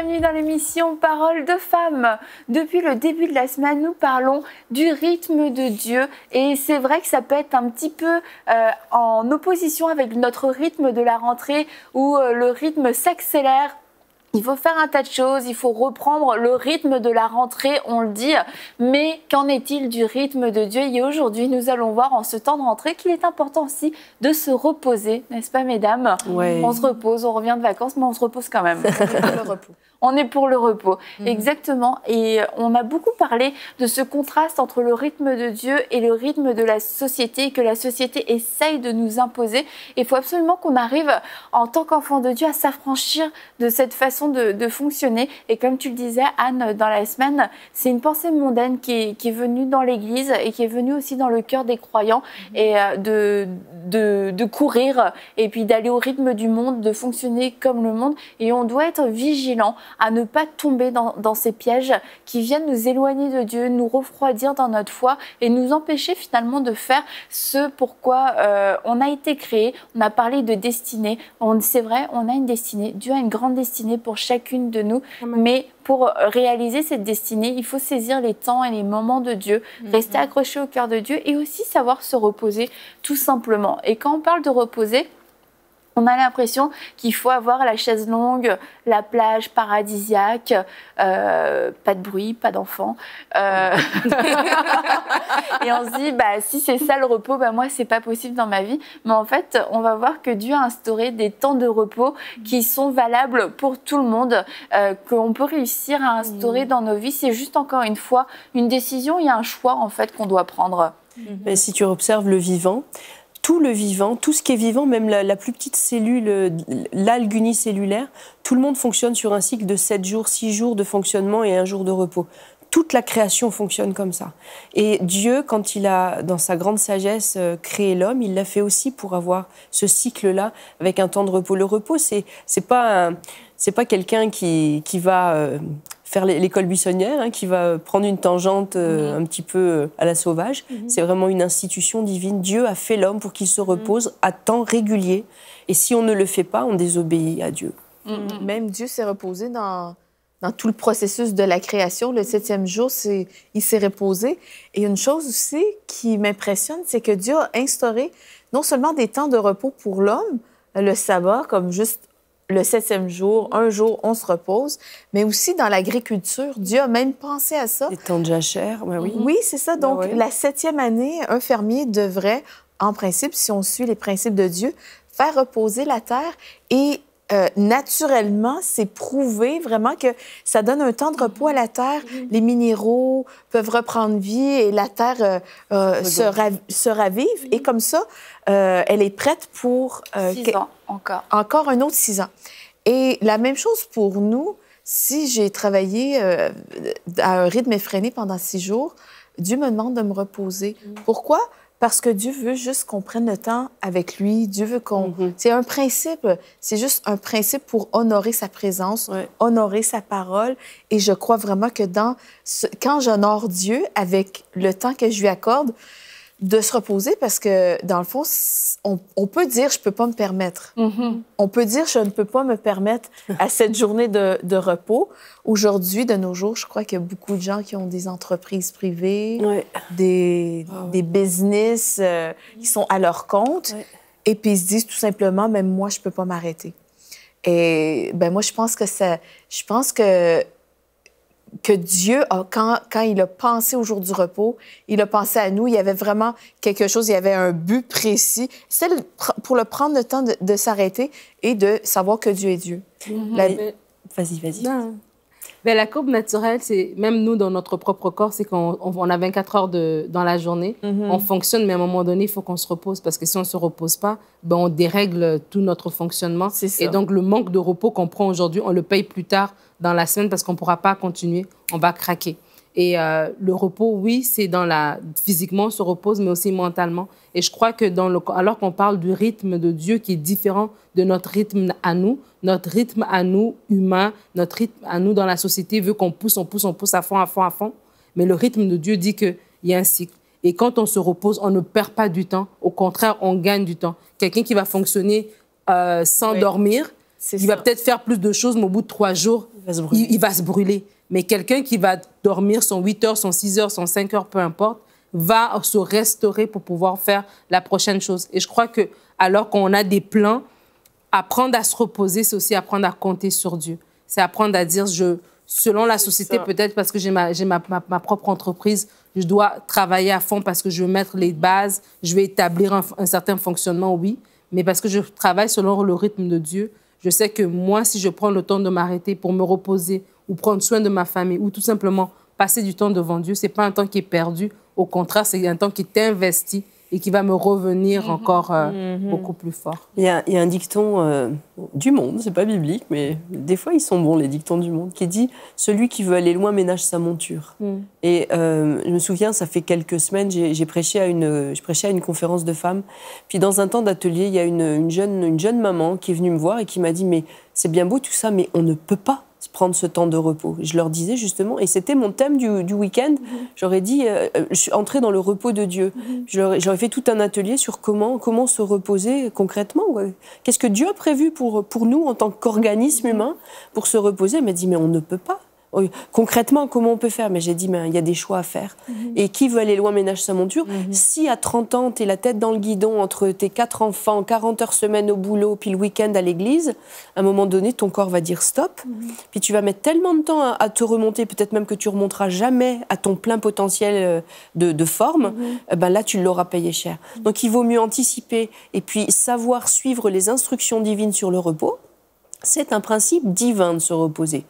bienvenue dans l'émission Paroles de femmes. Depuis le début de la semaine, nous parlons du rythme de Dieu et c'est vrai que ça peut être un petit peu en opposition avec notre rythme de la rentrée où le rythme s'accélère. Il faut faire un tas de choses, il faut reprendre le rythme de la rentrée, on le dit. Mais qu'en est-il du rythme de Dieu? Et aujourd'hui, nous allons voir en ce temps de rentrée qu'il est important aussi de se reposer, n'est-ce pas, mesdames? Ouais. On se repose, on revient de vacances, mais on se repose quand même. Le repos. On est pour le repos, exactement. Et on a beaucoup parlé de ce contraste entre le rythme de Dieu et le rythme de la société, que la société essaye de nous imposer. Il faut absolument qu'on arrive, en tant qu'enfant de Dieu, à s'affranchir de cette façon de fonctionner. Et comme tu le disais, Anne, dans la semaine, c'est une pensée mondaine qui est venue dans l'Église et qui est venue aussi dans le cœur des croyants, et de courir et puis d'aller au rythme du monde, de fonctionner comme le monde. Et on doit être vigilant à ne pas tomber dans ces pièges qui viennent nous éloigner de Dieu, nous refroidir dans notre foi et nous empêcher finalement de faire ce pourquoi on a été créé. On a parlé de destinée. C'est vrai, on a une destinée. Dieu a une grande destinée pour chacune de nous. Mais pour réaliser cette destinée, il faut saisir les temps et les moments de Dieu, rester accroché au cœur de Dieu et aussi savoir se reposer tout simplement. Et quand on parle de reposer, on a l'impression qu'il faut avoir la chaise longue, la plage paradisiaque, pas de bruit, pas d'enfants. Et on se dit, si c'est ça le repos, moi, c'est pas possible dans ma vie. Mais en fait, on va voir que Dieu a instauré des temps de repos qui sont valables pour tout le monde, qu'on peut réussir à instaurer dans nos vies. C'est juste, encore une fois, une décision, il y a un choix, en fait, qu'on doit prendre. Mais si tu observes le vivant, tout le vivant, tout ce qui est vivant, même la plus petite cellule, l'algue unicellulaire, tout le monde fonctionne sur un cycle de 7 jours, 6 jours de fonctionnement et 1 jour de repos. Toute la création fonctionne comme ça. Et Dieu, quand il a, dans sa grande sagesse, créé l'homme, il l'a fait aussi pour avoir ce cycle-là avec un temps de repos. Le repos, c'est pas quelqu'un qui va faire l'école buissonnière, qui va prendre une tangente un petit peu à la sauvage. C'est vraiment une institution divine. Dieu a fait l'homme pour qu'il se repose à temps régulier. Et si on ne le fait pas, on désobéit à Dieu. Même Dieu s'est reposé dans tout le processus de la création. Le 7e jour, il s'est reposé. Et une chose aussi qui m'impressionne, c'est que Dieu a instauré non seulement des temps de repos pour l'homme, le sabbat, comme juste le 7e jour, un jour, on se repose, mais aussi dans l'agriculture. Dieu a même pensé à ça. Les temps de jachère, oui. Oui, c'est ça. Donc, la 7e année, un fermier devrait, en principe, si on suit les principes de Dieu, faire reposer la terre et naturellement, c'est prouvé vraiment que ça donne un temps de repos à la terre. Les minéraux peuvent reprendre vie et la terre se ravive. Et comme ça, elle est prête pour... 6 ans encore. Encore un autre 6 ans. Et la même chose pour nous, si j'ai travaillé à un rythme effréné pendant 6 jours, Dieu me demande de me reposer. Pourquoi? Parce que Dieu veut juste qu'on prenne le temps avec lui. Dieu veut qu'on... C'est un principe. C'est juste un principe pour honorer sa présence, honorer sa parole. Et je crois vraiment que quand j'honore Dieu avec le temps que je lui accorde, de se reposer, parce que, dans le fond, on peut dire « je peux pas me permettre ». On peut dire « je ne peux pas me permettre à cette journée de repos ». Aujourd'hui, de nos jours, je crois qu'il y a beaucoup de gens qui ont des entreprises privées, des business qui sont à leur compte, et puis ils se disent tout simplement « même moi, je peux pas m'arrêter ». Et moi, je pense que Dieu, quand il a pensé au jour du repos, il a pensé à nous, il y avait vraiment quelque chose, il y avait un but précis. C'est pour le prendre le temps de s'arrêter et de savoir que Dieu est Dieu. Vas-y. Ben, la courbe naturelle, c'est même nous, dans notre propre corps, c'est qu'on a 24 heures dans la journée. On fonctionne, mais à un moment donné, il faut qu'on se repose parce que si on ne se repose pas, on dérègle tout notre fonctionnement. Et donc, le manque de repos qu'on prend aujourd'hui, on le paye plus tard dans la semaine parce qu'on ne pourra pas continuer, on va craquer. Et le repos, oui, c'est physiquement, on se repose, mais aussi mentalement. Et je crois que alors qu'on parle du rythme de Dieu qui est différent de notre rythme à nous humains, notre rythme à nous dans la société veut qu'on pousse à fond. Mais le rythme de Dieu dit qu'il y a un cycle. Et quand on se repose, on ne perd pas du temps. Au contraire, on gagne du temps. Quelqu'un qui va fonctionner sans dormir, il va peut-être faire plus de choses, mais au bout de 3 jours, il va se brûler. Mais quelqu'un qui va dormir son 8 heures, son 6 heures, son 5 heures, peu importe, va se restaurer pour pouvoir faire la prochaine chose. Et je crois que alors qu'on a des plans, apprendre à se reposer, c'est aussi apprendre à compter sur Dieu. C'est apprendre à dire, selon la société, peut-être parce que j'ai ma propre entreprise, je dois travailler à fond parce que je veux mettre les bases, je vais établir un certain fonctionnement, oui, mais parce que je travaille selon le rythme de Dieu, je sais que moi, si je prends le temps de m'arrêter pour me reposer ou prendre soin de ma famille ou tout simplement passer du temps devant Dieu, ce n'est pas un temps qui est perdu. Au contraire, c'est un temps qui est investi et qui va me revenir encore beaucoup plus fort. Il y a un dicton du monde, c'est pas biblique, mais des fois ils sont bons, les dictons du monde, qui dit « Celui qui veut aller loin ménage sa monture ». Et je me souviens, ça fait quelques semaines, je prêchais à une conférence de femmes. Puis dans un temps d'atelier, il y a une jeune maman qui est venue me voir et qui m'a dit « Mais c'est bien beau tout ça, mais on ne peut pas prendre ce temps de repos ». Je leur disais justement, et c'était mon thème du week-end, j'aurais dit, je suis entrée dans le repos de Dieu. J'aurais fait tout un atelier sur comment se reposer concrètement. Qu'est-ce que Dieu a prévu pour nous en tant qu'organisme humain pour se reposer? Elle m'a dit, mais on ne peut pas. Concrètement, comment on peut faire? Mais j'ai dit, il y a des choix à faire. Et qui veut aller loin ménage sa monture. Si à 30 ans, tu es la tête dans le guidon entre tes 4 enfants, 40 heures semaine au boulot, puis le week-end à l'église, à un moment donné, ton corps va dire stop. Puis tu vas mettre tellement de temps à te remonter, peut-être même que tu remonteras jamais à ton plein potentiel de forme, là, tu l'auras payé cher. Donc, il vaut mieux anticiper et puis savoir suivre les instructions divines sur le repos. C'est un principe divin de se reposer.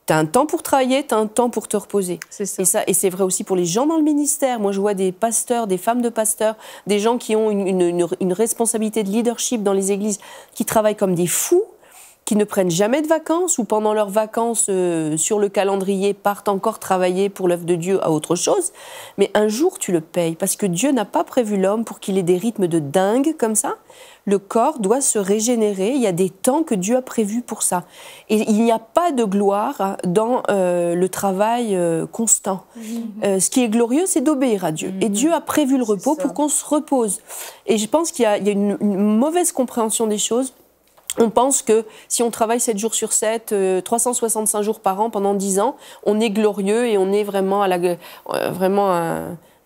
Tu as un temps pour travailler, tu as un temps pour te reposer. C'est ça. Et c'est vrai aussi pour les gens dans le ministère. Moi, je vois des pasteurs, des femmes de pasteurs, des gens qui ont une responsabilité de leadership dans les églises, qui travaillent comme des fous, qui ne prennent jamais de vacances ou pendant leurs vacances sur le calendrier partent encore travailler pour l'œuvre de Dieu à autre chose. Mais un jour, tu le payes parce que Dieu n'a pas prévu l'homme pour qu'il ait des rythmes de dingue comme ça. Le corps doit se régénérer. Il y a des temps que Dieu a prévus pour ça. Et il n'y a pas de gloire dans le travail constant. Ce qui est glorieux, c'est d'obéir à Dieu. Et Dieu a prévu le repos pour qu'on se repose. Et je pense qu'il y a une mauvaise compréhension des choses. On pense que si on travaille 7 jours sur 7, 365 jours par an pendant 10 ans, on est glorieux et on est vraiment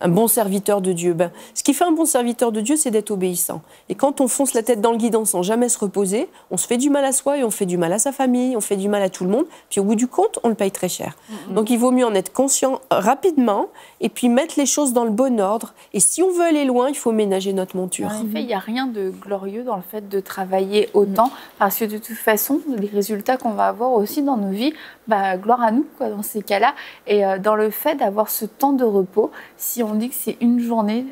un bon serviteur de Dieu. Ce qui fait un bon serviteur de Dieu, c'est d'être obéissant. Et quand on fonce la tête dans le guidon sans jamais se reposer, on se fait du mal à soi et on fait du mal à sa famille, on fait du mal à tout le monde. Puis au bout du compte, on le paye très cher. Donc il vaut mieux en être conscient rapidement et puis mettre les choses dans le bon ordre. Et si on veut aller loin, il faut ménager notre monture. En effet, il n'y a rien de glorieux dans le fait de travailler autant parce que de toute façon, les résultats qu'on va avoir aussi dans nos vies, gloire à nous dans ces cas-là. Et dans le fait d'avoir ce temps de repos, si on dit que c'est une journée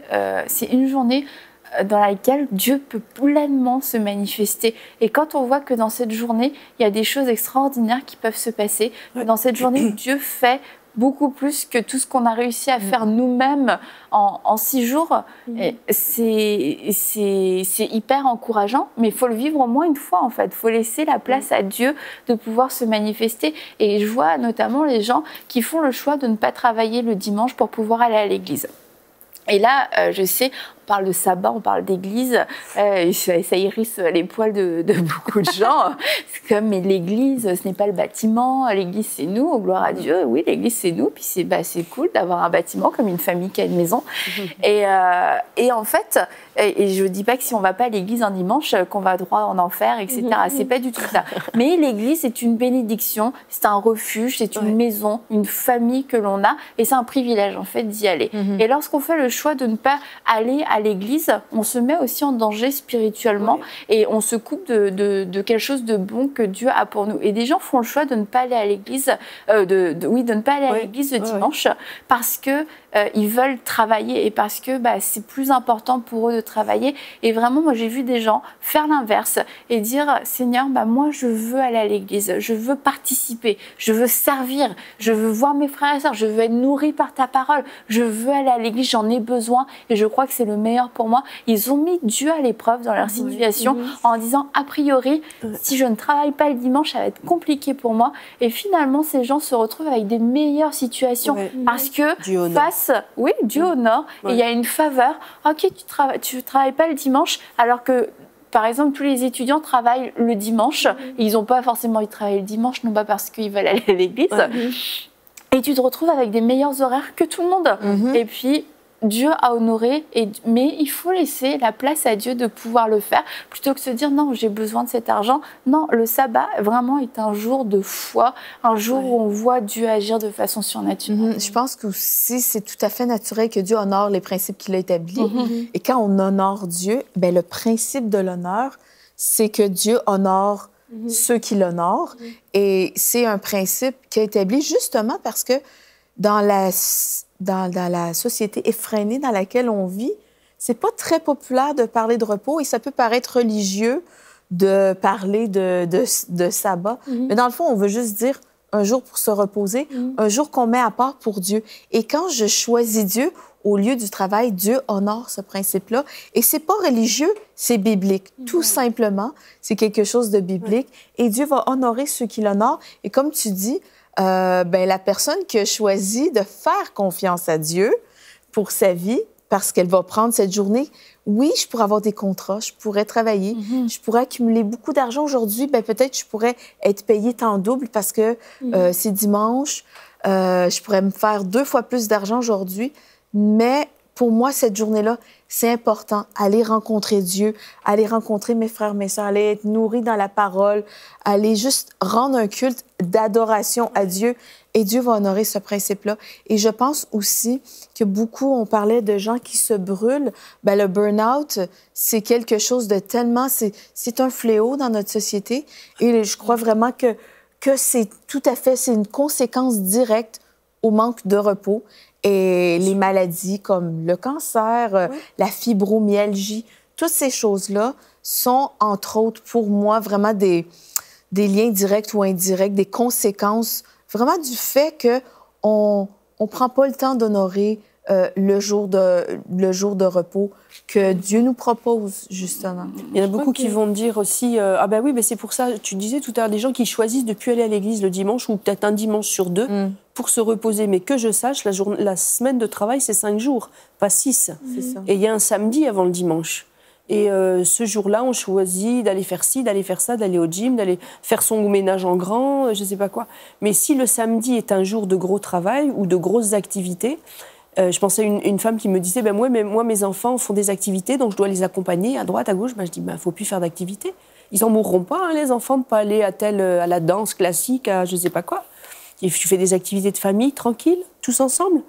dans laquelle Dieu peut pleinement se manifester. Et quand on voit que dans cette journée, il y a des choses extraordinaires qui peuvent se passer, que dans cette journée, Dieu fait beaucoup plus que tout ce qu'on a réussi à faire nous-mêmes en 6 jours. C'est hyper encourageant, mais il faut le vivre au moins une fois, en fait. Il faut laisser la place à Dieu de pouvoir se manifester. Et je vois notamment les gens qui font le choix de ne pas travailler le dimanche pour pouvoir aller à l'église. Et là, je sais, on parle de sabbat, on parle d'église, ça hérisse les poils de beaucoup de gens. C'est comme, mais l'église, ce n'est pas le bâtiment, l'église c'est nous, oh, gloire à Dieu. Oui, l'église c'est nous, puis c'est cool d'avoir un bâtiment comme une famille qui a une maison. Et en fait, et je ne dis pas que si on ne va pas à l'église un dimanche, qu'on va droit en enfer, etc. C'est pas du tout ça. Mais l'église, c'est une bénédiction, c'est un refuge, c'est une maison, une famille que l'on a, et c'est un privilège en fait d'y aller. Et lorsqu'on fait le choix de ne pas aller à l'église, on se met aussi en danger spirituellement et on se coupe de quelque chose de bon que Dieu a pour nous. Et des gens font le choix de ne pas aller à l'église, de ne pas aller à l'église le dimanche parce que ils veulent travailler et parce que c'est plus important pour eux de travailler. Et vraiment, moi, j'ai vu des gens faire l'inverse et dire, Seigneur, moi, je veux aller à l'église, je veux participer, je veux servir, je veux voir mes frères et sœurs, je veux être nourri par ta parole, je veux aller à l'église, j'en ai besoin et je crois que c'est le meilleur pour moi. Ils ont mis Dieu à l'épreuve dans leur situation en disant, a priori, si je ne travaille pas le dimanche, ça va être compliqué pour moi. Et finalement, ces gens se retrouvent avec des meilleures situations parce que Dieu honore, et il y a une faveur. Ok, tu travailles pas le dimanche, alors que par exemple, tous les étudiants travaillent le dimanche. Ils n'ont pas forcément envie de travailler le dimanche, non pas parce qu'ils veulent aller à l'église. Et tu te retrouves avec des meilleurs horaires que tout le monde. Et puis, Dieu a honoré, mais il faut laisser la place à Dieu de pouvoir le faire, plutôt que de se dire non, j'ai besoin de cet argent. Non, le sabbat vraiment est un jour de foi, un jour où on voit Dieu agir de façon surnaturelle. Je pense que aussi c'est tout à fait naturel que Dieu honore les principes qu'il a établis. Et quand on honore Dieu, ben, le principe de l'honneur, c'est que Dieu honore ceux qui l'honorent. Et c'est un principe qui a été établi justement parce que dans la société effrénée dans laquelle on vit, c'est pas très populaire de parler de repos et ça peut paraître religieux de parler de sabbat. Mais dans le fond, on veut juste dire un jour pour se reposer, un jour qu'on met à part pour Dieu. Et quand je choisis Dieu au lieu du travail, Dieu honore ce principe-là. Et c'est pas religieux, c'est biblique. Tout simplement, c'est quelque chose de biblique. Et Dieu va honorer ceux qui l'honorent. Et comme tu dis, ben, la personne qui a choisi de faire confiance à Dieu pour sa vie, parce qu'elle va prendre cette journée, oui, je pourrais avoir des contrats, je pourrais travailler, je pourrais accumuler beaucoup d'argent aujourd'hui, ben, peut-être je pourrais être payée temps double parce que c'est dimanche, je pourrais me faire 2 fois plus d'argent aujourd'hui, mais pour moi, cette journée-là, c'est important. Aller rencontrer Dieu, aller rencontrer mes frères, mes sœurs, aller être nourri dans la parole, aller juste rendre un culte d'adoration à Dieu. Et Dieu va honorer ce principe-là. Et je pense aussi que beaucoup, on parlait de gens qui se brûlent. Bien, le burn-out, c'est quelque chose de tellement... C'est un fléau dans notre société. Et je crois vraiment que c'est tout à fait... C'est une conséquence directe au manque de repos. Et les maladies comme le cancer, la fibromyalgie, toutes ces choses-là sont, entre autres, pour moi, vraiment des liens directs ou indirects, des conséquences vraiment du fait qu'on ne prend pas le temps d'honorer le jour de repos que Dieu nous propose, justement. Il y en a beaucoup qui vont me dire aussi, ah ben oui, mais c'est pour ça, tu disais tout à l'heure, des gens qui choisissent de ne plus aller à l'église le dimanche ou peut-être un dimanche sur 2 pour se reposer. Mais que je sache, la semaine de travail, c'est 5 jours, pas 6. C'est ça. Et il y a un samedi avant le dimanche. Et ce jour-là, on choisit d'aller faire ci, d'aller faire ça, d'aller au gym, d'aller faire son ménage en grand, je ne sais pas quoi. Mais si le samedi est un jour de gros travail ou de grosses activités, je pensais à une femme qui me disait ben moi, mes enfants font des activités, donc je dois les accompagner à droite, à gauche. Ben, je dis il ne faut plus faire d'activités. Ils n'en mourront pas, hein, les enfants, de ne pas aller à la danse classique, à je ne sais pas quoi. Et tu fais des activités de famille, tranquille, tous ensemble.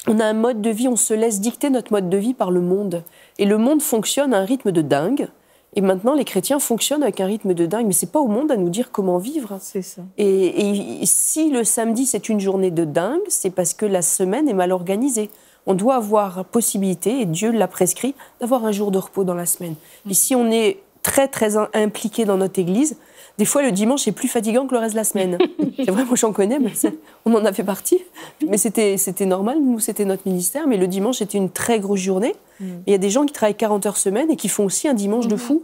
On a un mode de vie, on se laisse dicter notre mode de vie par le monde. Et le monde fonctionne à un rythme de dingue. Et maintenant, les chrétiens fonctionnent avec un rythme de dingue. Mais ce n'est pas au monde à nous dire comment vivre. C'est ça. Et si le samedi, c'est une journée de dingue, c'est parce que la semaine est mal organisée. On doit avoir possibilité, et Dieu l'a prescrit, d'avoir un jour de repos dans la semaine. Et si on est très, très impliqué dans notre Église, des fois, le dimanche est plus fatigant que le reste de la semaine. C'est vrai, moi, j'en connais, mais on en a fait partie. Mais c'était normal, nous, c'était notre ministère. Mais le dimanche, c'était une très grosse journée. Il y a des gens qui travaillent 40 heures semaine et qui font aussi un dimanche de fou.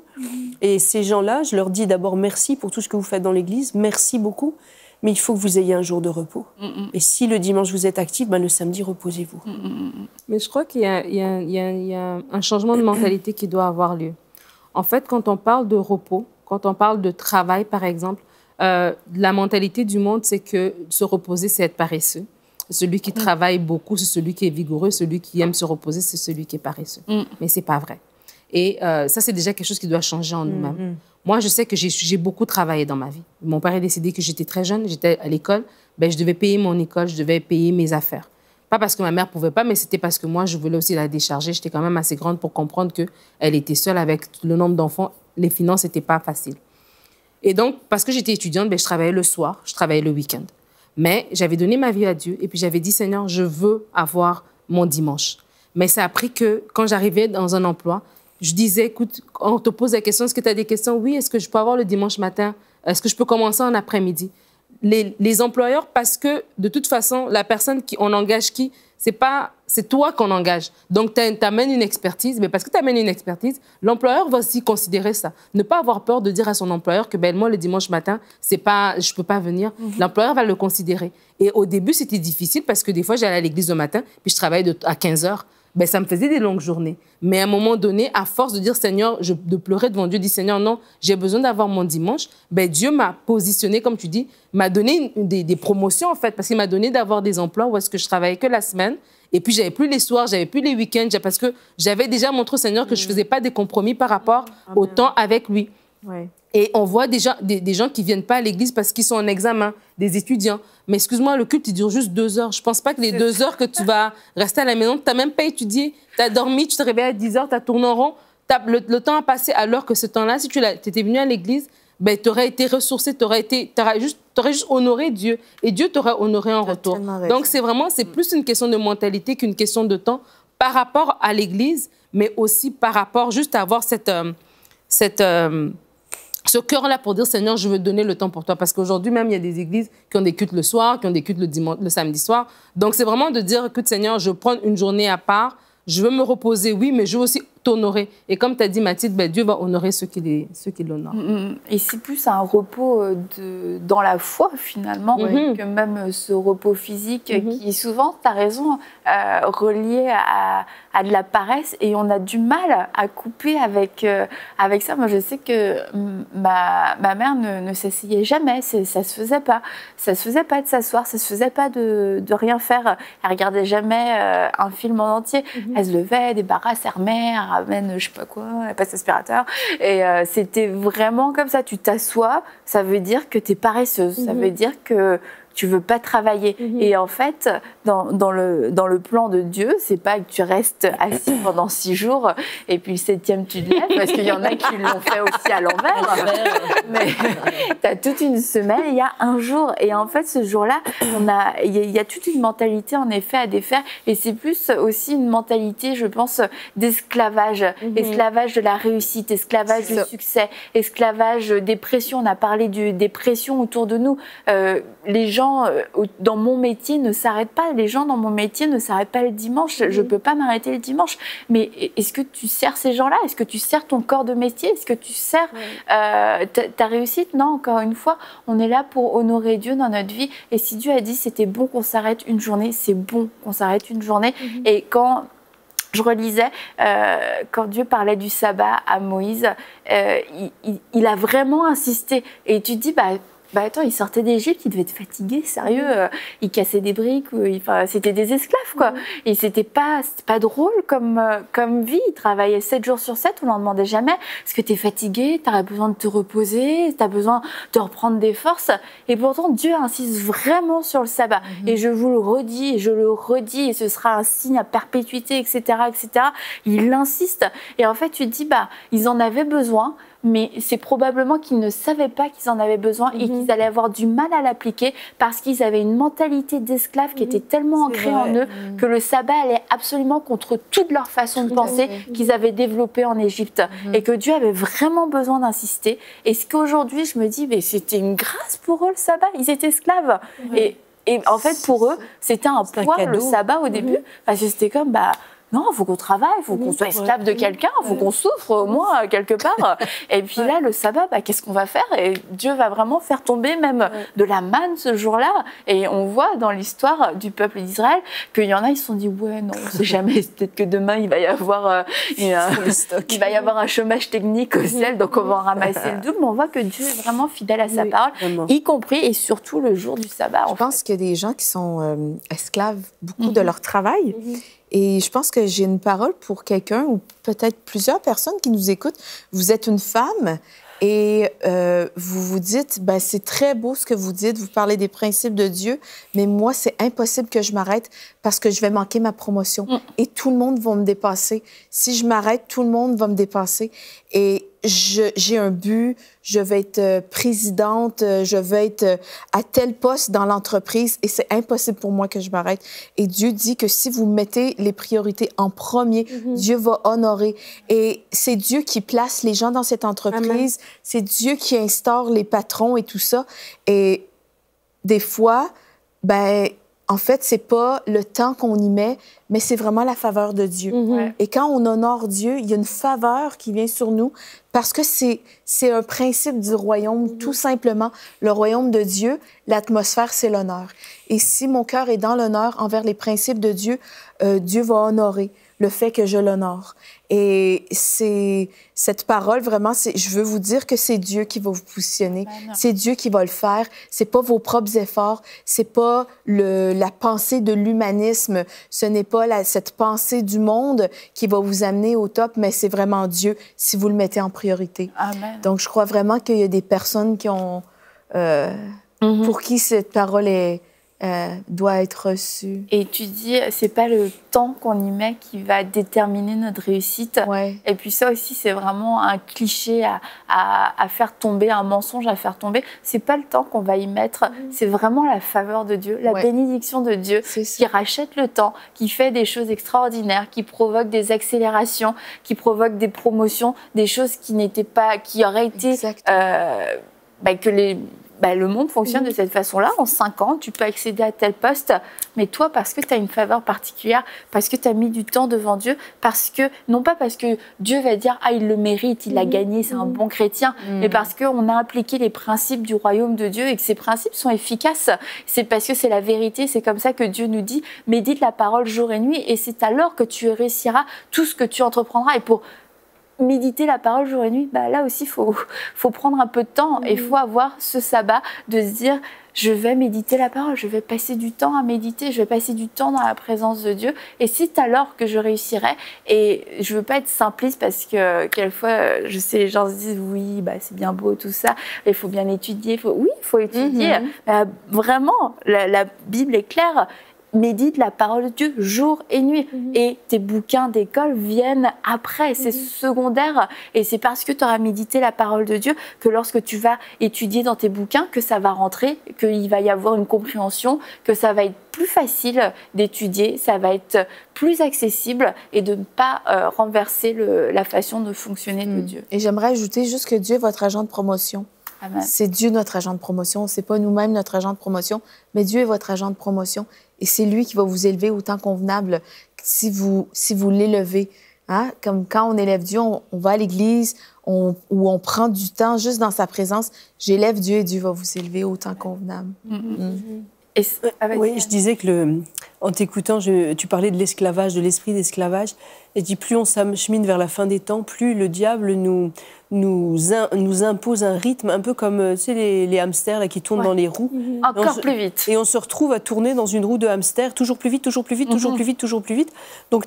Et ces gens-là, je leur dis d'abord merci pour tout ce que vous faites dans l'Église. Merci beaucoup. Mais il faut que vous ayez un jour de repos. Et si le dimanche, vous êtes actif, ben, le samedi, reposez-vous. Mais je crois qu'il y a un changement de mentalité qui doit avoir lieu. En fait, quand on parle de repos, quand on parle de travail, par exemple, la mentalité du monde, c'est que se reposer, c'est être paresseux. Celui qui travaille beaucoup, c'est celui qui est vigoureux. Celui qui aime se reposer, c'est celui qui est paresseux. Mais ce n'est pas vrai. Et ça, c'est déjà quelque chose qui doit changer en nous-mêmes. Moi, je sais que j'ai beaucoup travaillé dans ma vie. Mon père a décidé que j'étais très jeune, j'étais à l'école. Ben, je devais payer mon école, je devais payer mes affaires. Pas parce que ma mère ne pouvait pas, mais c'était parce que moi, je voulais aussi la décharger. J'étais quand même assez grande pour comprendre qu'elle était seule avec le nombre d'enfants. Les finances n'étaient pas faciles. Et donc, parce que j'étais étudiante, ben, je travaillais le soir, je travaillais le week-end. Mais j'avais donné ma vie à Dieu et puis j'avais dit, Seigneur, je veux avoir mon dimanche. Mais ça a pris que quand j'arrivais dans un emploi, je disais, écoute, on te pose la question, est-ce que tu as des questions? Oui, est-ce que je peux avoir le dimanche matin? Est-ce que je peux commencer en après-midi? Les employeurs, parce que de toute façon, la personne on engage qui, c'est toi qu'on engage. Donc, tu amènes une expertise, mais parce que tu amènes une expertise, l'employeur va aussi considérer ça. Ne pas avoir peur de dire à son employeur que ben, moi, le dimanche matin, je ne peux pas venir. L'employeur va le considérer. Et au début, c'était difficile parce que des fois, j'allais à l'église le matin, puis je travaillais à 15 heures. ben, ça me faisait des longues journées. Mais à un moment donné, à force de dire, Seigneur, de pleurer devant Dieu, dire, Seigneur, non, j'ai besoin d'avoir mon dimanche, ben, Dieu m'a positionné, comme tu dis, m'a donné des promotions, en fait, parce qu'il m'a donné d'avoir des emplois où est-ce que je travaillais que la semaine. Et puis, j'avais plus les soirs, j'avais plus les week-ends, parce que j'avais déjà montré au Seigneur que je faisais pas des compromis par rapport au temps avec lui. Oui. Et on voit déjà des gens qui viennent pas à l'église parce qu'ils sont en examen, des étudiants. Mais excuse-moi, le culte, il dure juste 2 heures. Je pense pas que les 2 heures que tu vas rester à la maison, tu n'as même pas étudié, tu as dormi, tu te réveilles à 10 heures, tu as tourné en rond. Le temps a passé alors que ce temps-là, si tu étais venu à l'église, ben, tu aurais été ressourcé, tu aurais juste honoré Dieu. Et Dieu t'aurait honoré en retour. Donc, c'est plus une question de mentalité qu'une question de temps par rapport à l'église, mais aussi par rapport juste à avoir ce cœur-là pour dire, Seigneur, je veux donner le temps pour toi. Parce qu'aujourd'hui, même, il y a des églises qui ont des cultes le soir, qui ont des cultes le samedi soir. Donc, c'est vraiment de dire, écoute, Seigneur, je prends une journée à part. Je veux me reposer, oui, mais je veux aussi t'honorer. Et comme tu as dit, Mathilde, ben, Dieu va honorer ceux qui l'honorent. Et c'est plus un repos dans la foi, finalement, que même ce repos physique qui est souvent, tu as raison, relié à de la paresse. Et on a du mal à couper avec ça. Moi, je sais que ma mère ne s'asseyait jamais. Ça se faisait pas. Ça se faisait pas de s'asseoir. Ça se faisait pas de rien faire. Elle regardait jamais un film en entier. Elle se levait, débarrasse, elle remet, elle ramène je sais pas quoi, elle passe l'aspirateur. Et c'était vraiment comme ça. Tu t'assois, ça veut dire que tu es paresseuse. Ça veut dire que tu veux pas travailler. Et en fait, dans le plan de Dieu, c'est pas que tu restes assis pendant 6 jours et puis le 7e, tu te lèves, parce qu'il y en a qui l'ont fait aussi à l'envers. Mais tu as toute une semaine, il y a un jour. Et en fait, ce jour-là, il y a toute une mentalité, en effet, à défaire. Et c'est plus aussi une mentalité, je pense, d'esclavage. Esclavage de la réussite, esclavage du succès, esclavage des pressions. On a parlé des pressions autour de nous. Les gens dans mon métier ne s'arrêtent pas. Les gens dans mon métier ne s'arrêtent pas le dimanche. Je ne peux pas m'arrêter le dimanche. Mais est-ce que tu sers ces gens-là? Est-ce que tu sers ton corps de métier? Est-ce que tu sers ta réussite? Non, encore une fois, on est là pour honorer Dieu dans notre vie. Et si Dieu a dit c'était bon qu'on s'arrête une journée, c'est bon qu'on s'arrête une journée. Et quand je relisais, quand Dieu parlait du sabbat à Moïse, il a vraiment insisté. Et tu te dis, bah attends, il sortait d'Égypte, il devait être fatigué, sérieux. Il cassait des briques, c'était des esclaves, quoi. Et c'était pas drôle comme vie. Il travaillait 7 jours sur 7, on n'en demandait jamais. Est-ce que tu es fatigué, tu as besoin de te reposer, tu as besoin de reprendre des forces. Et pourtant, Dieu insiste vraiment sur le sabbat. Et je vous le redis, et je le redis, et ce sera un signe à perpétuité, etc., etc. Il insiste. Et en fait, tu te dis, ils en avaient besoin, mais c'est probablement qu'ils ne savaient pas qu'ils en avaient besoin et qu'ils allaient avoir du mal à l'appliquer parce qu'ils avaient une mentalité d'esclave qui était tellement ancrée en eux que le sabbat allait absolument contre toute leur façon de penser qu'ils avaient développée en Égypte et que Dieu avait vraiment besoin d'insister. Et ce qu'aujourd'hui, je me dis, mais c'était une grâce pour eux le sabbat, ils étaient esclaves. Et en fait, pour eux, c'était un poids le sabbat au début parce que c'était comme, non, il faut qu'on travaille, il faut qu'on soit esclave de quelqu'un, il faut qu'on souffre au moins quelque part. Et puis là, le sabbat, qu'est-ce qu'on va faire? Et Dieu va vraiment faire tomber même de la manne ce jour-là. Et on voit dans l'histoire du peuple d'Israël qu'il y en a, ils se sont dit, ouais, non, on ne sait jamais, peut-être que demain, il va y avoir un chômage technique au ciel, donc on va en ramasser le double. Mais on voit que Dieu est vraiment fidèle à sa parole, y compris et surtout le jour du sabbat. Je pense qu'il y a des gens qui sont esclaves beaucoup de leur travail. Et je pense que j'ai une parole pour quelqu'un ou peut-être plusieurs personnes qui nous écoutent. Vous êtes une femme et vous vous dites, c'est très beau ce que vous dites, vous parlez des principes de Dieu, mais moi, c'est impossible que je m'arrête parce que je vais manquer ma promotion et tout le monde va me dépasser. Si je m'arrête, tout le monde va me dépasser. Et j'ai un but, je vais être présidente, je vais être à tel poste dans l'entreprise et c'est impossible pour moi que je m'arrête. Et Dieu dit que si vous mettez les priorités en premier, Dieu va honorer. Et c'est Dieu qui place les gens dans cette entreprise, c'est Dieu qui instaure les patrons et tout ça. Et des fois, en fait, c'est pas le temps qu'on y met, mais c'est vraiment la faveur de Dieu. Et quand on honore Dieu, il y a une faveur qui vient sur nous parce que c'est un principe du royaume, tout simplement. Le royaume de Dieu, l'atmosphère, c'est l'honneur. Et si mon cœur est dans l'honneur envers les principes de Dieu, Dieu va honorer. le fait que je l'honore. Et c'est cette parole, vraiment, je veux vous dire que c'est Dieu qui va vous positionner. C'est Dieu qui va le faire. C'est pas vos propres efforts. C'est pas la pensée de l'humanisme. Ce n'est pas cette pensée du monde qui va vous amener au top, mais c'est vraiment Dieu si vous le mettez en priorité. Amen. Donc, je crois vraiment qu'il y a des personnes qui ont... pour qui cette parole doit être reçue. Et tu dis, c'est pas le temps qu'on y met qui va déterminer notre réussite. Ouais. Et puis ça aussi, c'est vraiment un cliché à faire tomber, un mensonge à faire tomber. C'est pas le temps qu'on va y mettre, c'est vraiment la faveur de Dieu, la bénédiction de Dieu qui rachète le temps, qui fait des choses extraordinaires, qui provoque des accélérations, qui provoque des promotions, des choses qui n'étaient pas, qui auraient été le monde fonctionne de cette façon-là. En 5 ans, tu peux accéder à tel poste, mais toi, parce que tu as une faveur particulière, parce que tu as mis du temps devant Dieu, non pas parce que Dieu va dire « Ah, il le mérite, il l'a gagné, c'est un bon chrétien », mais parce qu'on a appliqué les principes du royaume de Dieu et que ces principes sont efficaces. C'est parce que c'est la vérité, c'est comme ça que Dieu nous dit « Médite la parole jour et nuit et c'est alors que tu réussiras tout ce que tu entreprendras. » Et pour méditer la parole jour et nuit, là aussi, il faut prendre un peu de temps et il faut avoir ce sabbat de se dire je vais méditer la parole, je vais passer du temps à méditer, je vais passer du temps dans la présence de Dieu et c'est alors que je réussirai. Et je veux pas être simpliste parce que quelquefois, je sais, les gens se disent oui, c'est bien beau tout ça, il faut bien étudier. Il faut étudier. Vraiment, la Bible est claire. Médite la parole de Dieu jour et nuit. Et tes bouquins d'école viennent après, c'est secondaire. Et c'est parce que tu auras médité la parole de Dieu que lorsque tu vas étudier dans tes bouquins, que ça va rentrer, qu'il va y avoir une compréhension, que ça va être plus facile d'étudier, ça va être plus accessible et de ne pas renverser la façon de fonctionner de Dieu. Et j'aimerais ajouter juste que Dieu est votre agent de promotion. Amen. C'est Dieu notre agent de promotion, c'est pas nous-mêmes notre agent de promotion, mais Dieu est votre agent de promotion. Et c'est lui qui va vous élever au temps convenable si vous l'élevez. Hein? Comme quand on élève Dieu, on va à l'église, où on prend du temps juste dans sa présence. J'élève Dieu et Dieu va vous élever au temps convenable. Oui, je disais que en t'écoutant, tu parlais de l'esclavage, de l'esprit d'esclavage. Et je dis, plus on s'achemine vers la fin des temps, plus le diable nous impose un rythme un peu comme les hamsters là, qui tournent dans les roues. Encore plus vite. Et on se retrouve à tourner dans une roue de hamster, toujours plus vite, toujours plus vite, toujours plus vite, toujours plus vite. Donc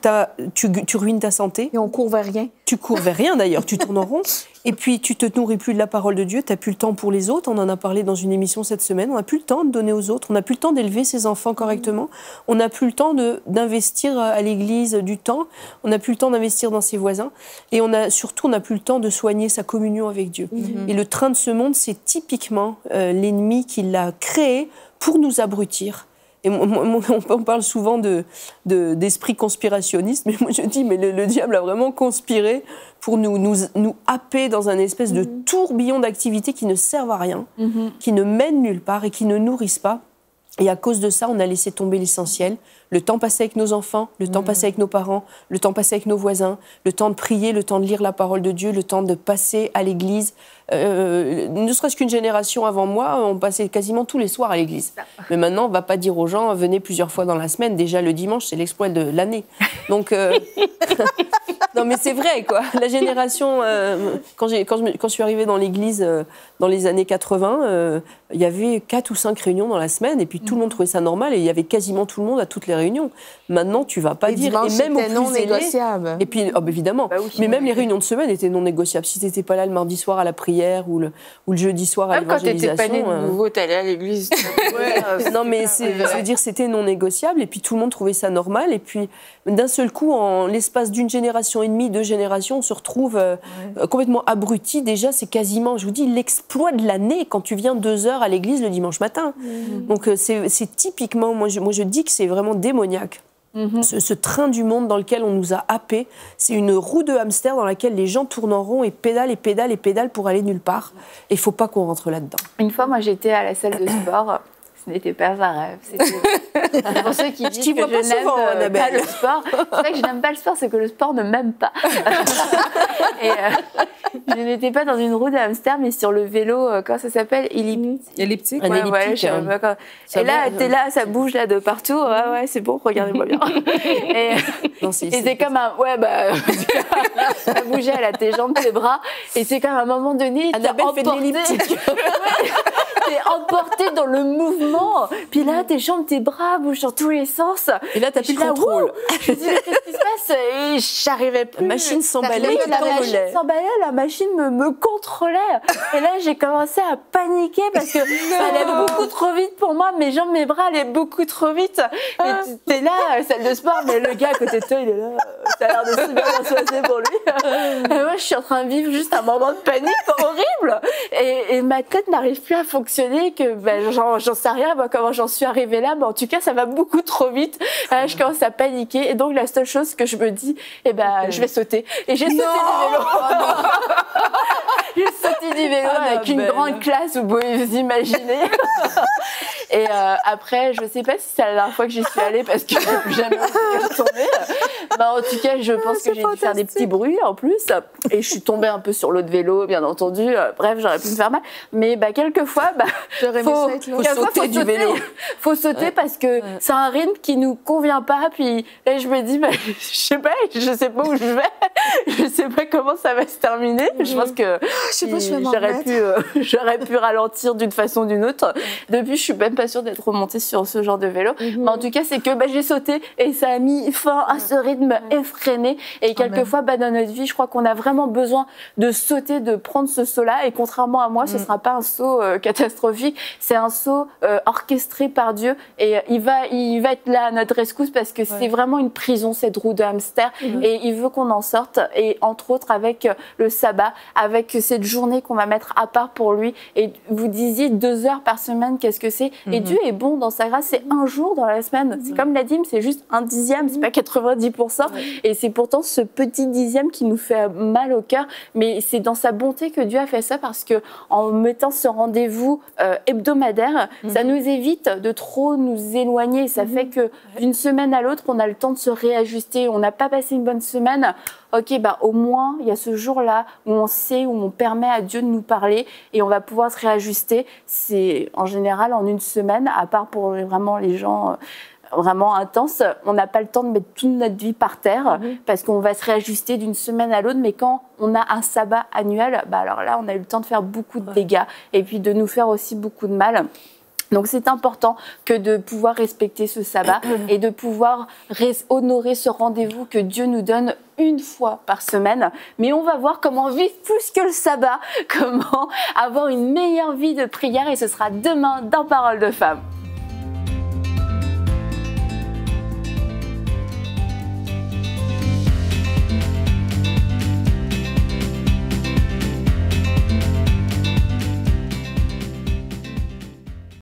tu ruines ta santé. Et on court vers rien. Tu cours vers rien d'ailleurs, tu tournes en rond. Et puis tu te nourris plus de la parole de Dieu, tu n'as plus le temps pour les autres. On en a parlé dans une émission cette semaine. On n'a plus le temps de donner aux autres, on n'a plus le temps d'élever ses enfants correctement. On n'a plus le temps d'investir à l'église du temps. On n'a plus le temps d'investir dans ses voisins. Et on n'a plus le temps de soigner sa communion avec Dieu. Et le train de ce monde, c'est typiquement l'ennemi qui l'a créé pour nous abrutir. Et on parle souvent d'esprit conspirationniste, mais moi je dis, mais le diable a vraiment conspiré pour nous happer dans un espèce de tourbillon d'activités qui ne servent à rien, qui ne mènent nulle part et qui ne nourrissent pas. Et à cause de ça, on a laissé tomber l'essentiel. Le temps passé avec nos enfants, le temps passé avec nos parents, le temps passé avec nos voisins, le temps de prier, le temps de lire la parole de Dieu, le temps de passer à l'église. Ne serait-ce qu'une génération avant moi, on passait quasiment tous les soirs à l'église. Mais maintenant, on ne va pas dire aux gens, venez plusieurs fois dans la semaine. Déjà, le dimanche, c'est l'exploit de l'année. Donc, non, mais c'est vrai, quoi. La génération... Quand je suis arrivée dans l'église dans les années 80, il y avait 4 ou 5 réunions dans la semaine, et puis tout le monde trouvait ça normal, et il y avait quasiment tout le monde à toutes les réunions. Maintenant, tu ne vas pas dire... Dimanche, et même c'était non négociable. Et puis, évidemment. Bah oui, mais même les réunions de semaine étaient non négociables. Si tu n'étais pas là le mardi soir à la prière ou le jeudi soir à l'évangélisation... Quand tu n'étais pas né de nouveau, tu allais à l'église. Non, mais je veux dire, c'était non négociable, et puis tout le monde trouvait ça normal. Et puis, d'un seul coup, en l'espace d'une génération et demie, 2 générations, on se retrouve complètement abruti. Déjà, c'est quasiment, je vous dis, l'exploit de l'année quand tu viens 2 heures à l'église le dimanche matin. Donc, c'est typiquement, moi je dis que c'est vraiment démoniaque. Ce train du monde dans lequel on nous a happés, c'est une roue de hamster dans laquelle les gens tournent en rond et pédalent et pédalent et pédalent pour aller nulle part. Et il ne faut pas qu'on rentre là-dedans. Une fois, moi, j'étais à la salle de sport. Ce n'était pas un rêve. Pour ceux qui disent que je n'aime pas le sport, c'est pas que je n'aime pas le sport, c'est que le sport ne m'aime pas. Et je n'étais pas dans une roue de hamster, mais sur le vélo, comment ça s'appelle? Elliptique. Ouais, elliptique. Et là, t'es là, ça bouge là de partout. Ouais, c'est bon, regardez-moi bien. Et c'est comme un... Ouais, bah... ça bougeait, elle a tes jambes, tes bras. Et c'est comme à un moment donné, Annabelle fait de l'elliptique. T'es emporté dans le mouvement. Puis là, tes jambes, tes bras bougent dans tous les sens. Et là, t'as plus le contrôle. Je me dis, qu'est-ce qui se passe? Et j'arrivais plus. La machine s'emballait. La machine s'emballait, la machine me contrôlait. Et là, j'ai commencé à paniquer parce que ça allait beaucoup trop vite pour moi. Mes jambes, mes bras allaient beaucoup trop vite. Et t'es là, salle de sport, mais le gars à côté de toi, il est là. Ça a l'air de si bien se passer pour lui. Et moi, je suis en train de vivre juste un moment de panique horrible. Et ma tête n'arrive plus à fonctionner, que ben, j'en sais rien comment j'en suis arrivée là, mais en tout cas ça va beaucoup trop vite. Je commence à paniquer et donc la seule chose que je me dis, je vais sauter. Et j'ai sauté du vélo. J'ai sauté du vélo avec une grande classe, vous pouvez vous imaginer. Et après, je sais pas si c'est la dernière fois que j'y suis allée parce que je n'ai plus jamais retourné. En tout cas, je pense que j'ai dû faire des petits bruits en plus. Et je suis tombée un peu sur l'autre vélo, bien entendu. Bref, j'aurais pu me faire mal. Mais quelquefois, faut sauter du vélo. Faut sauter parce que c'est un rythme qui nous convient pas. Puis là, je me dis, je sais pas où je vais. Je sais pas comment ça va se terminer. Je pense que j'aurais pu ralentir d'une façon ou d'une autre. Depuis, je suis même pas sûre d'être remontée sur ce genre de vélo. Mais en tout cas, c'est que j'ai sauté et ça a mis fin à ce rythme effréné. Et quelquefois, dans notre vie, je crois qu'on a vraiment besoin de sauter, de prendre ce saut-là. Et contrairement à moi, ce sera pas un saut catastrophique. C'est un saut orchestré par Dieu. Et il va être là à notre rescousse parce que c'est vraiment une prison, cette roue de hamster. Et il veut qu'on en sorte. Et entre autres, avec le sabbat, avec cette journée qu'on va mettre à part pour lui. Et vous disiez 2 heures par semaine, qu'est-ce que c'est? Et Dieu est bon dans sa grâce, c'est un jour dans la semaine. C'est comme la dîme, c'est juste un dixième, c'est pas 90%. Et c'est pourtant ce petit dixième qui nous fait mal au cœur. Mais c'est dans sa bonté que Dieu a fait ça parce que en mettant ce rendez-vous hebdomadaire, ça nous évite de trop nous éloigner. Ça fait que d'une semaine à l'autre, on a le temps de se réajuster. On n'a pas passé une bonne semaine. Ok, au moins, il y a ce jour-là où on sait, où on permet à Dieu de nous parler et on va pouvoir se réajuster. C'est en général en une semaine, à part pour vraiment les gens vraiment intenses, on n'a pas le temps de mettre toute notre vie par terre parce qu'on va se réajuster d'une semaine à l'autre. Mais quand on a un sabbat annuel, alors là, on a eu le temps de faire beaucoup de dégâts et puis de nous faire aussi beaucoup de mal. Donc c'est important que de pouvoir respecter ce sabbat et de pouvoir honorer ce rendez-vous que Dieu nous donne une fois par semaine. Mais on va voir comment vivre plus que le sabbat, comment avoir une meilleure vie de prière et ce sera demain dans Parole de Femme.